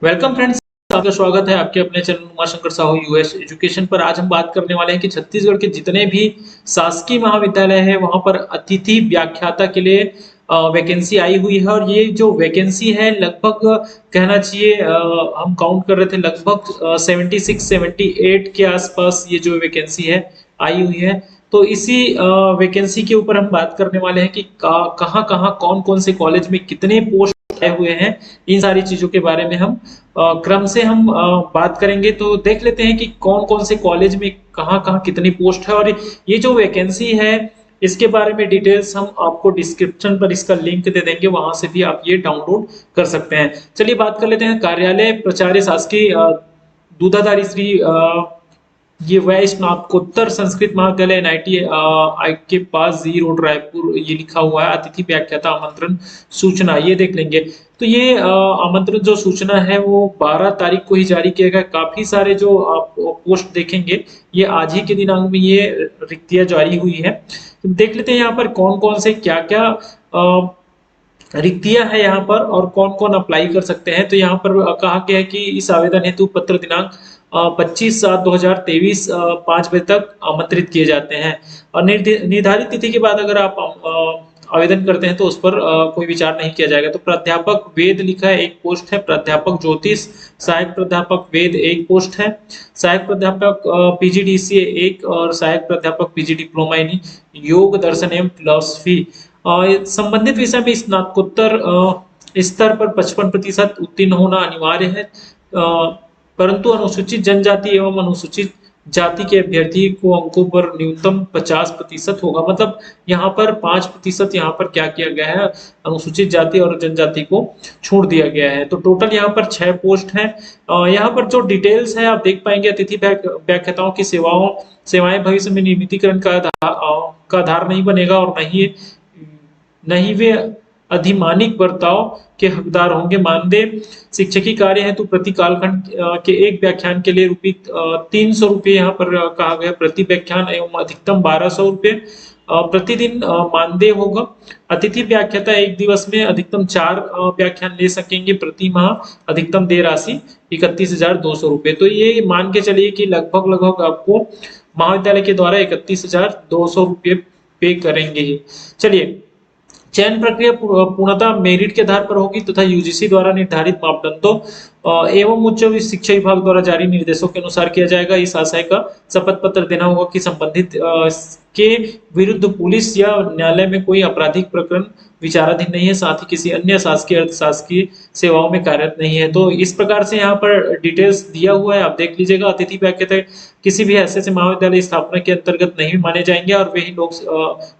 Welcome friends. आपका स्वागत है आपके अपने channel Umashankar Sahu US education पर। आज हम बात करने वाले हैं कि छत्तीसगढ़ के जितने भी शासकीय महाविद्यालय हैं वहां पर अतिथि व्याख्याता के लिए वैकेंसी आई हुई है। और ये जो वैकेंसी है लगभग कहना चाहिए हम काउंट कर रहे थे लगभग 76-78 के आसपास ये जो वैकेंसी है आई हुई है। तो इसी वैकेंसी के ऊपर हम बात करने वाले हैं कि कहाँ कहाँ कौन कौन से कॉलेज में कितने पोस्ट आए हुए हैं। इन सारी चीजों के बारे में हम क्रम से हम बात करेंगे। तो देख लेते हैं कि कौन कौन से कॉलेज में कहाँ कहाँ कितनी पोस्ट है। और ये जो वैकेंसी है इसके बारे में डिटेल्स हम आपको डिस्क्रिप्शन पर इसका लिंक दे देंगे, वहां से भी आप ये डाउनलोड कर सकते हैं। चलिए बात कर लेते हैं। कार्यालय प्राचार्य शासकीय दूधाधारी श्री ये वैश्य स्नातकोत्तर संस्कृत महाविद्यालय एनआईटी आई के पास जी रोड रायपुर ये लिखा हुआ है। अतिथि व्याख्याता आमंत्रण सूचना ये देख लेंगे। तो ये आमंत्रण जो सूचना है वो 12 तारीख को ही जारी किया गया। काफी सारे जो आप पोस्ट देखेंगे ये आज ही के दिनांक में ये रिक्तियां जारी हुई है। तो देख लेते हैं यहाँ पर कौन कौन से क्या क्या रिक्तियां है यहाँ पर और कौन कौन अप्लाई कर सकते हैं। तो यहाँ पर कहा गया है कि इस आवेदन हेतु पत्र दिनांक 25/7/2023 5 बजे तक आमंत्रित किए जाते हैं। और निर्धारित तिथि के बाद अगर आप आवेदन करते हैं तो उस पर कोई विचार नहीं किया जाएगा। तो प्राध्यापक वेद लिखा है एक पोस्ट है, प्राध्यापक ज्योतिष, सहायक प्राध्यापक वेद एक पोस्ट है, सहायक प्राध्यापक पीजीडीसीए एक, और सहायक प्राध्यापक पीजी डिप्लोमा इन योग दर्शन एवं फिलोसफी। संबंधित विषय में स्नातकोत्तर स्तर पर 55% उत्तीर्ण होना अनिवार्य है। परंतु अनुसूचित जनजाति एवं अनुसूचित जाति के अभ्यर्थी को अंकों पर न्यूनतम 50% होगा। मतलब यहाँ पर 5% यहाँ पर क्या किया गया है, अनुसूचित जाति और जनजाति को छोड़ दिया गया है। तो टोटल यहाँ पर 6 पोस्ट है। यहाँ पर जो डिटेल्स है आप देख पाएंगे। अतिथि व्याख्याताओं की सेवाएं भविष्य में नियमितीकरण का आधार नहीं बनेगा और नहीं वे अधिमानिक बर्ताव के हकदार होंगे। मानदेय शिक्षकी कार्य है तो प्रति कालखंड के एक व्याख्यान के लिए ₹300 यहाँ पर कहा गया प्रति व्याख्यान एवं अधिकतम 1200 रुपये प्रतिदिन मानदेय होगा। अतिथि व्याख्याता एक दिवस में अधिकतम 4 व्याख्यान ले सकेंगे। प्रति माह अधिकतम देय राशि 31,200 रुपये। तो ये मान के चलिए कि लगभग आपको महाविद्यालय के द्वारा 31,200 रुपये पे करेंगे। चलिए, चयन प्रक्रिया पूर्णतः मेरिट के आधार पर होगी तथा यूजीसी द्वारा निर्धारित मापदंडों एवं उच्च शिक्षा विभाग द्वारा जारी निर्देशों के अनुसार किया जाएगा। इस आशय का शपथ पत्र देना होगा कि संबंधित के विरुद्ध पुलिस या न्यायालय में कोई आपराधिक प्रकरण विचाराधीन नहीं है, साथ ही किसी अन्य शासकीय अर्धशासकीय सेवाओं में कार्यरत नहीं है। तो इस प्रकार से यहाँ पर डिटेल्स दिया हुआ है, आप देख लीजिएगा। अतिथि व्याख्याता किसी भी ऐसे महाविद्यालय स्थापना के अंतर्गत नहीं माने जाएंगे और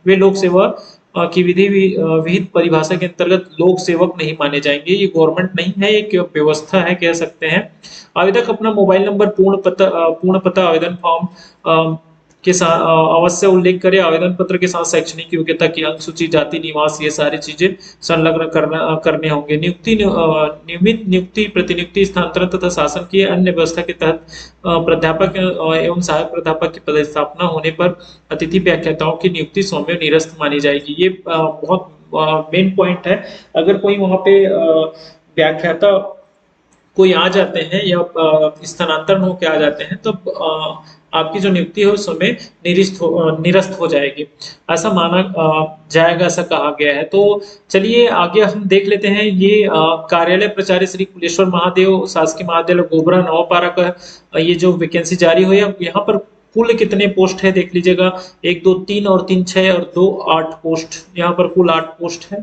वे लोक सेवा की विहित परिभाषा के अंतर्गत लोक सेवक नहीं माने जाएंगे। ये गवर्नमेंट नहीं है, एक व्यवस्था है कह सकते हैं। आवेदक अपना मोबाइल नंबर, पूर्ण पता आवेदन फॉर्म के साथ अवश्य उल्लेख करें। आवेदन पत्र के साथ शैक्षणिक योग्यता की अंक सूची, जाति, निवास, ये सारी चीजें संलग्न करने होंगे। नियमित नियुक्ति, प्रतिनियुक्ति, स्थानांतरण तथा शासन की अन्य व्यवस्था के तहत प्राध्यापक एवं सहायक प्राध्यापक की पदस्थापना होने पर अतिथि व्याख्याताओं की नियुक्ति सौम्य निरस्त मानी जाएगी। ये बहुत मेन पॉइंट है। अगर कोई वहां पे व्याख्याता कोई आ जाते हैं या स्थानांतरण होकर आ जाते हैं तो आपकी जो नियुक्ति है उस समय निरस्त हो जाएगी, ऐसा माना जाएगा, ऐसा कहा गया है। तो चलिए आगे हम देख लेते हैं। ये कार्यालय प्राचार्य श्री कुलेश्वर महादेव शासकीय महाविद्यालय गोबरा नवापारा का ये जो वैकेंसी जारी हुई है। यहाँ पर कुल कितने पोस्ट है देख लीजिएगा। 1 2 3 और 3 6 और 2 8 पोस्ट, यहाँ पर कुल 8 पोस्ट है।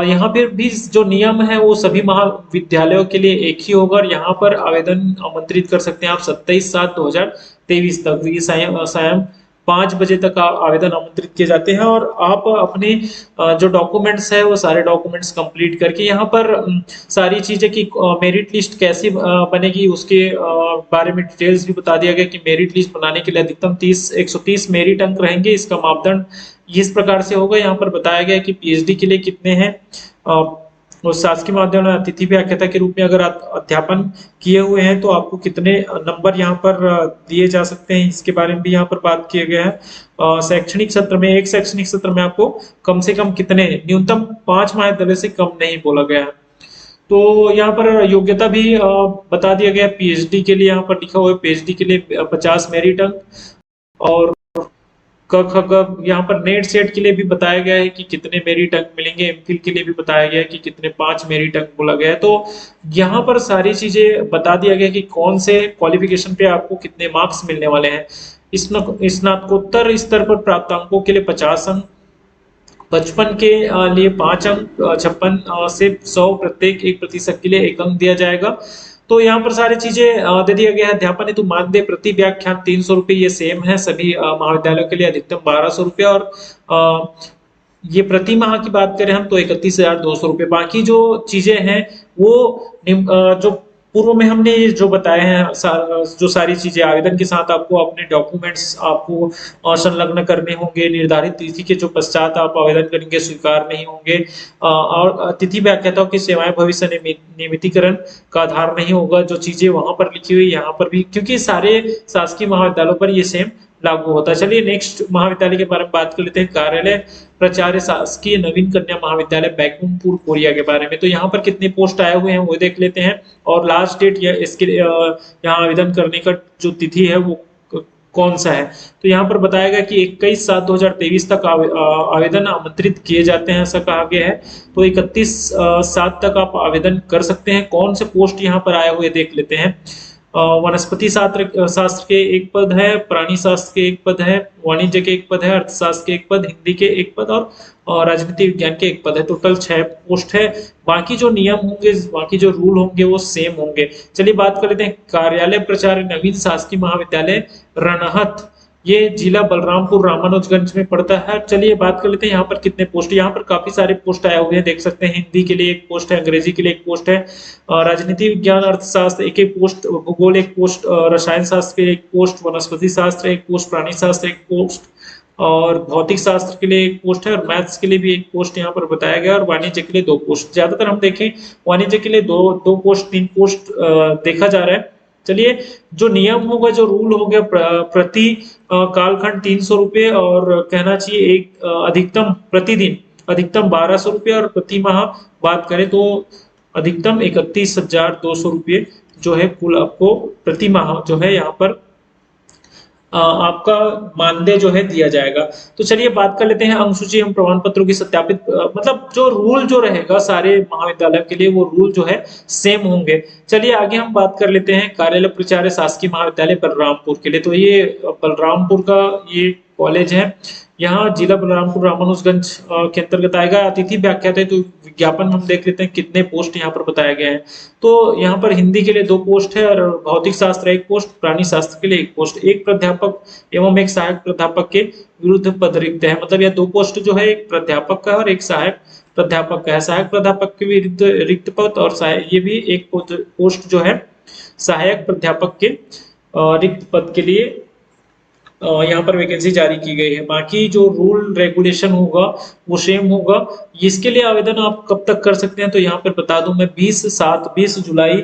यहाँ पर भी जो नियम है वो सभी महाविद्यालयों के लिए एक ही होगा। और यहाँ पर आवेदन आमंत्रित कर सकते हैं आप 27/7/2023 तक। ये सायं 5 बजे तक आवेदन आमंत्रित किए जाते हैं। और आप अपने जो डॉक्यूमेंट्स है वो सारे डॉक्यूमेंट्स कंप्लीट करके यहाँ पर सारी चीजें की मेरिट लिस्ट कैसे बनेगी उसके बारे में डिटेल्स भी बता दिया गया कि मेरिट लिस्ट बनाने के लिए अधिकतम 130 मेरिट अंक रहेंगे। इसका मापदंड इस प्रकार से होगा। यहाँ पर बताया गया कि पीएचडी के लिए कितने हैं। और शासकीय महाविद्यालय में अतिथि व्याख्याता के रूप में अगर आप अध्यापन किए हुए हैं तो आपको कितने नंबर यहाँ पर दिए जा सकते हैं, इसके बारे में भी यहाँ पर बात किया गया है। शैक्षणिक सत्र में, एक शैक्षणिक सत्र में आपको कम से कम कितने, न्यूनतम 5 महाविद्यालय से कम नहीं बोला गया है। तो यहाँ पर योग्यता भी बता दिया गया है। पीएचडी के लिए यहाँ पर लिखा हुआ है, पीएचडी के लिए 50 मेरिट अंक। और क ख ग यहाँ पर नेट सेट के लिए भी बताया गया है कि कितने मेरिट अंक मिलेंगे। एमफिल के लिए भी बताया गया है कि कितने 5 मेरिट अंक बोला गया है। तो यहाँ पर सारी चीजें बता दिया गया कि कौन से क्वालिफिकेशन पे आपको कितने मार्क्स मिलने वाले हैं। स्नातकोत्तर स्तर पर प्राप्त अंकों के लिए 50 अंक, 55 के लिए 5 अंक, 56 से 100 प्रत्येक 1% के लिए 1 अंक दिया जाएगा। तो यहाँ पर सारी चीजें दे दिया गया है। अध्यापन हेतु मानदेय प्रति व्याख्यान 300 रुपये, ये सेम है सभी महाविद्यालयों के लिए। अधिकतम 1200 रुपये। और ये प्रति माह की बात करें हम तो 31,200 रुपये। बाकी जो चीजें हैं वो जो पूर्व में हमने ये जो बताए हैं, जो सारी चीजें आवेदन के साथ आपको अपने डॉक्यूमेंट्स आपको संलग्न करने होंगे। निर्धारित तिथि के जो पश्चात आप आवेदन करेंगे स्वीकार नहीं होंगे। और अतिथि व्याख्याताओं की सेवाएं भविष्य नियमितीकरण का आधार नहीं होगा। जो चीजें वहां पर लिखी हुई यहाँ पर भी, क्योंकि सारे शासकीय महाविद्यालयों पर ये सेम लागू होता है। चलिए नेक्स्ट महाविद्यालय के बारे में बात कर लेते हैं। कार्यालय प्राचार्य शासकीय नवीन कन्या महाविद्यालय बैकुंठपुर कोरिया के बारे में। तो यहाँ पर कितने पोस्ट आए हुए हैं वो देख लेते हैं। और लास्ट डेट या इसके यहाँ आवेदन करने का जो तिथि है वो कौन सा है। तो यहाँ पर बताया गया कि 21/7/2023 तक आवेदन आमंत्रित किए जाते हैं, ऐसा कहा गया है। तो 31/7 तक आप आवेदन कर सकते हैं। कौन से पोस्ट यहाँ पर आए हुए देख लेते हैं। वनस्पति शास्त्र के एक पद है, प्राणी शास्त्र के एक पद है, वाणिज्य के एक पद है, अर्थशास्त्र के एक पद, हिंदी के एक पद और राजनीति विज्ञान के एक पद है। टोटल 6 पोस्ट है। बाकी जो नियम होंगे, बाकी जो रूल होंगे वो सेम होंगे। चलिए बात कर लेते हैं। कार्यालय प्राचार्य नवीन शासकीय महाविद्यालय रनहत, ये जिला बलरामपुर रामानुजगंज में पड़ता है। चलिए बात कर लेते हैं यहाँ पर कितने पोस्ट। यहाँ पर काफी सारे पोस्ट आए हुए हैं, देख सकते हैं। हिंदी के लिए एक पोस्ट है, अंग्रेजी के लिए एक पोस्ट है, राजनीति विज्ञान अर्थशास्त्र एक एक पोस्ट, भूगोल एक पोस्ट, रसायन शास्त्र के लिए एक पोस्ट, वनस्पति शास्त्र एक पोस्ट, प्राणी शास्त्र एक पोस्ट और भौतिक शास्त्र के लिए एक पोस्ट है और मैथ्स के लिए भी एक पोस्ट यहाँ पर बताया गया। और वाणिज्य के लिए 2 पोस्ट। ज्यादातर हम देखें वाणिज्य के लिए 2 पोस्ट 3 पोस्ट देखा जा रहा है। चलिए जो नियम होगा, जो रूल हो गया, प्रति कालखंड 300 रुपये और कहना चाहिए एक अधिकतम प्रतिदिन अधिकतम 1200 रुपये और प्रति माह बात करें तो अधिकतम 31,200 रुपये जो है कुल आपको प्रति माह जो है यहाँ पर आपका मानदेय जो है दिया जाएगा। तो चलिए बात कर लेते हैं अनुसूची एवं प्रमाण पत्रों की सत्यापित मतलब जो रूल जो रहेगा सारे महाविद्यालयों के लिए वो रूल जो है सेम होंगे। चलिए आगे हम बात कर लेते हैं कार्यालय प्राचार्य शासकीय महाविद्यालय बलरामपुर के लिए। तो ये बलरामपुर का ये कॉलेज है, यहाँ जिला बलरामपुर रामानुजगंज के अंतर्गत आएगा। अतिथि व्याख्याता है तो विज्ञापन हम देख लेते हैं कितने पोस्ट यहाँ पर बताया गया है। तो यहाँ पर हिंदी के लिए 2 पोस्ट है और भौतिक शास्त्र 1 पोस्ट, प्राणी शास्त्र के लिए 1 पोस्ट। एक प्राध्यापक एवं एक सहायक प्राध्यापक के विरुद्ध पद रिक्त है। मतलब यह 2 पोस्ट जो है एक प्राध्यापक का और एक सहायक प्राध्यापक का है। सहायक प्राध्यापक के विरुद्ध रिक्त पद और ये भी एक पोस्ट जो है सहायक प्राध्यापक के रिक्त पद के लिए यहाँ पर वैकेंसी जारी की गई है। बाकी जो रूल रेगुलेशन होगा वो सेम होगा। इसके लिए आवेदन आप कब तक कर सकते हैं तो यहाँ पर बता दूं मैं 20 जुलाई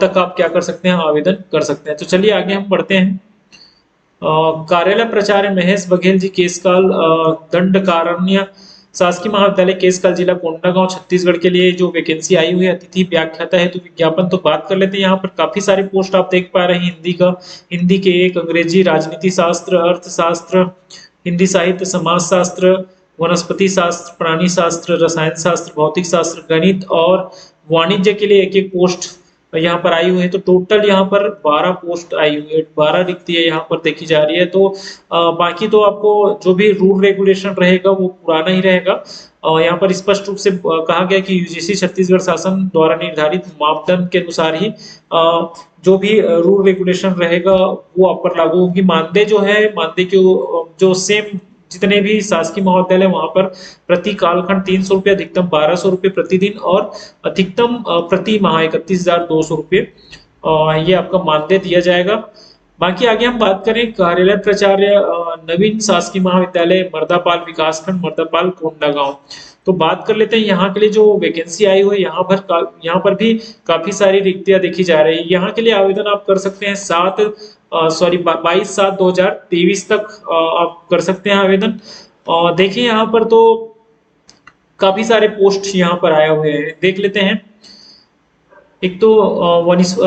तक आप क्या कर सकते हैं, आवेदन कर सकते हैं। तो चलिए आगे हम बढ़ते हैं। कार्यालय प्राचार्य महेश बघेल जी केसकाल दंडकारण्य शासकीय महाविद्यालय केसकाल जिला कोंडागांव छत्तीसगढ़ के लिए जो वैकेंसी आई हुई है अतिथि व्याख्याता है तो विज्ञापन तो बात कर लेते हैं। यहाँ पर काफी सारे पोस्ट आप देख पा रहे हैं। हिंदी के 1, अंग्रेजी, राजनीति शास्त्र, अर्थशास्त्र, हिंदी साहित्य, समाज शास्त्र, वनस्पति शास्त्र, प्राणी शास्त्र, रसायन शास्त्र, भौतिक शास्त्र, गणित और वाणिज्य के लिए 1-1 पोस्ट यहाँ पर आई हुई है। तो टोटल यहाँ पर 12 पोस्ट आई हुई है, 12 रिक्तियां यहाँ पर देखी जा रही है। तो बाकी तो आपको जो भी रूल रेगुलेशन रहेगा वो पुराना ही रहेगा। यहाँ पर स्पष्ट रूप से कहा गया कि यूजीसी छत्तीसगढ़ शासन द्वारा निर्धारित मापदंड के अनुसार ही जो भी रूल रेगुलेशन रहेगा वो आप पर लागू होगी। मानदेय जो है, मानदेय के जो सेम जितने भी शासकीय महाविद्यालय वहां पर प्रति कालखंड 300 रुपये, अधिकतम 1200 रुपये प्रतिदिन और अधिकतम प्रति माह 31,200 रुपये ये आपका मानदेय दिया जाएगा। बाकी आगे हम बात करें कार्यालय प्राचार्य नवीन शासकीय महाविद्यालय मर्दापाल विकासखंड मर्दापाल कोंडागांव। तो बात कर लेते हैं यहाँ के लिए जो वैकेंसी आई हुई है। यहाँ पर भी काफी सारी रिक्तियां देखी जा रही है। यहाँ के लिए आवेदन आप कर सकते हैं 22/7/2023 तक आप कर सकते हैं आवेदन। देखिए यहाँ पर तो काफी सारे पोस्ट यहाँ पर आए हुए हैं, देख लेते हैं। एक तो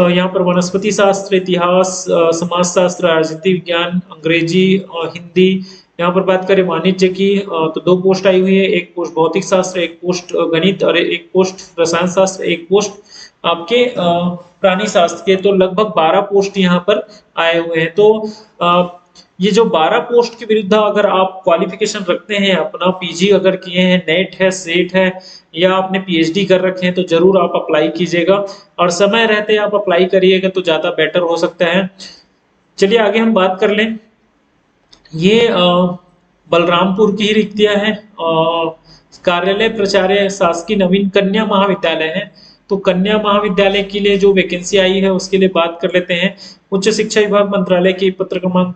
यहाँ पर वनस्पति शास्त्र, इतिहास, समाजशास्त्र, राजनीति विज्ञान, अंग्रेजी, हिंदी। यहाँ पर बात करें वाणिज्य की, तो 2 पोस्ट आई हुई है, एक पोस्ट भौतिक शास्त्र, एक पोस्ट गणित और एक पोस्ट रसायन शास्त्र, एक पोस्ट आपके प्राणी शास्त्र के। तो लगभग 12 पोस्ट यहाँ पर आए हुए हैं। तो ये जो 12 पोस्ट के विरुद्ध अगर आप क्वालिफिकेशन रखते हैं, अपना पीजी अगर किए हैं, नेट है, सेट है, या आपने पीएचडी कर रखे हैं, तो जरूर आप अप्लाई कीजिएगा और समय रहते आप अप्लाई करिएगा तो ज्यादा बेटर हो सकता है। चलिए आगे हम बात कर लें। ये बलरामपुर की ही रिक्तियां हैं। कार्यालय प्राचार्य शासकीय नवीन कन्या महाविद्यालय है। तो कन्या महाविद्यालय के लिए जो वैकेंसी आई है उसके लिए बात कर लेते हैं। उच्च शिक्षा विभाग मंत्रालय की पत्र क्रमांक,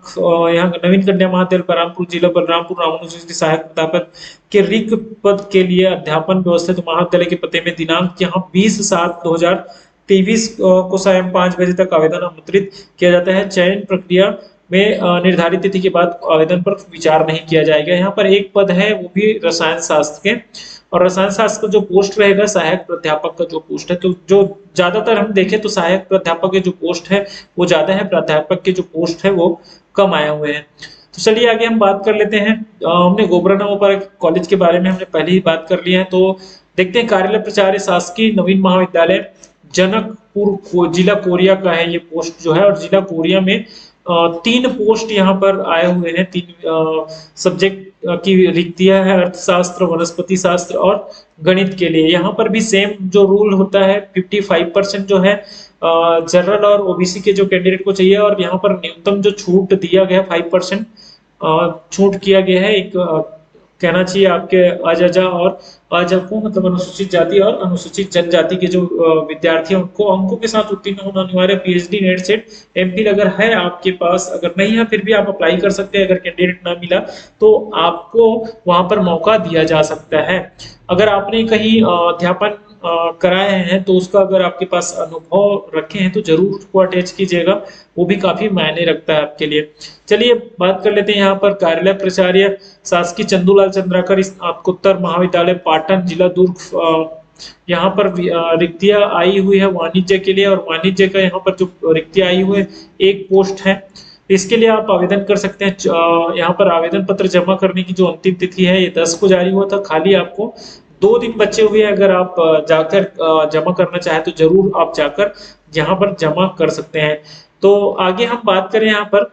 यहाँ नवीन कन्या महाविद्यालय बलरामपुर, जिला बलरामपुर, रामानुजन की सहायक प्राध्यापक के रिक्त पद के लिए अध्यापन व्यवस्थित महाविद्यालय के पते में दिनांक यहाँ 20/7/2023 को सायं 5 बजे तक आवेदन आमंत्रित किया जाता है। चयन प्रक्रिया में निर्धारित तिथि के बाद आवेदन पर विचार नहीं किया जाएगा। यहाँ पर एक पद है, वो भी रसायन शास्त्र के, और रसायन शास्त्र का जो पोस्ट रहेगा सहायक प्राध्यापक का जो पोस्ट है, तो जो ज्यादातर हम देखें तो सहायक प्राध्यापक के जो पोस्ट है वो ज्यादा है, प्राध्यापक के जो पोस्ट है वो कम आए हुए हैं। तो चलिए आगे हम बात कर लेते हैं। हमने गोबरा नवोपाध्याय कॉलेज के बारे में हमने पहले ही बात कर ली है। तो देखते हैं, कार्यालय प्राचार्य शासकीय नवीन महाविद्यालय जनकपुर, जिला कोरिया का है ये पोस्ट जो है, और जिला कोरिया में 3 पोस्ट यहाँ पर आए हुए हैं। 3 सब्जेक्ट की रिक्तियां है, अर्थशास्त्र, वनस्पति शास्त्र और गणित के लिए। यहाँ पर भी सेम जो रूल होता है, 55% जो है जनरल और ओबीसी के जो कैंडिडेट को चाहिए, और यहाँ पर न्यूनतम जो छूट दिया गया 5% छूट किया गया है। एक कहना चाहिए आपके अजजा और अजको मतलब अनुसूचित जाति और अनुसूचित जनजाति के जो विद्यार्थी हैं उनको अंकों के साथ उत्तीर्ण होना अनिवार्य। पीएचडी, नेट, सेट, एमफिल अगर है आपके पास, अगर नहीं है फिर भी आप अप्लाई कर सकते हैं। अगर कैंडिडेट ना मिला तो आपको वहां पर मौका दिया जा सकता है। अगर आपने कहीं अध्यापन कराए हैं तो उसका अगर आपके पास अनुभव रखे हैं तो जरूर उसको अटैच कीजिएगा, वो भी काफी मायने रखता है आपके लिए। चलिए बात कर लेते हैं यहाँ पर कार्यालय प्राचार्य शासकीय चंदूलाल चंद्राकर स्नातकोत्तर महाविद्यालय पाटन, जिला दुर्ग। यहाँ पर रिक्तियां आई हुई है वाणिज्य के लिए, और वाणिज्य का यहाँ पर जो रिक्तियां आई हुई है एक पोस्ट है। इसके लिए आप आवेदन कर सकते हैं। यहाँ पर आवेदन पत्र जमा करने की जो अंतिम तिथि है ये 10 को जारी हुआ था। खाली आपको 2 दिन बचे हुए हैं। अगर आप जाकर जमा करना चाहें तो जरूर आप जाकर यहाँ पर जमा कर सकते हैं। तो आगे हम बात करें यहाँ पर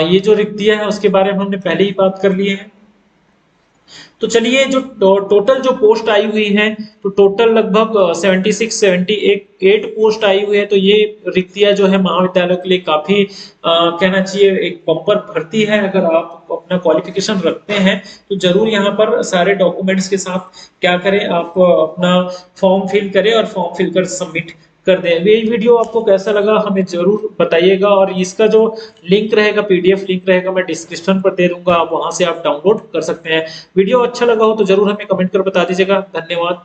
ये जो रिक्तियां है उसके बारे में हमने पहले ही बात कर लिए हैं। तो चलिए जो टोटल जो पोस्ट आई हुई है, तो टोटल लगभग 76-78 पोस्ट आई हुई है। तो ये रिक्तियां जो है महाविद्यालयों के लिए काफी कहना चाहिए एक बम्पर भर्ती है। अगर आप अपना क्वालिफिकेशन रखते हैं तो जरूर यहाँ पर सारे डॉक्यूमेंट्स के साथ क्या करें, आप अपना फॉर्म फिल करें और फॉर्म फिल कर सबमिट कर दें। ये वीडियो आपको कैसा लगा हमें जरूर बताइएगा, और इसका जो लिंक रहेगा, पीडीएफ लिंक रहेगा, मैं डिस्क्रिप्शन पर दे दूंगा, आप वहां से आप डाउनलोड कर सकते हैं। वीडियो अच्छा लगा हो तो जरूर हमें कमेंट कर बता दीजिएगा। धन्यवाद।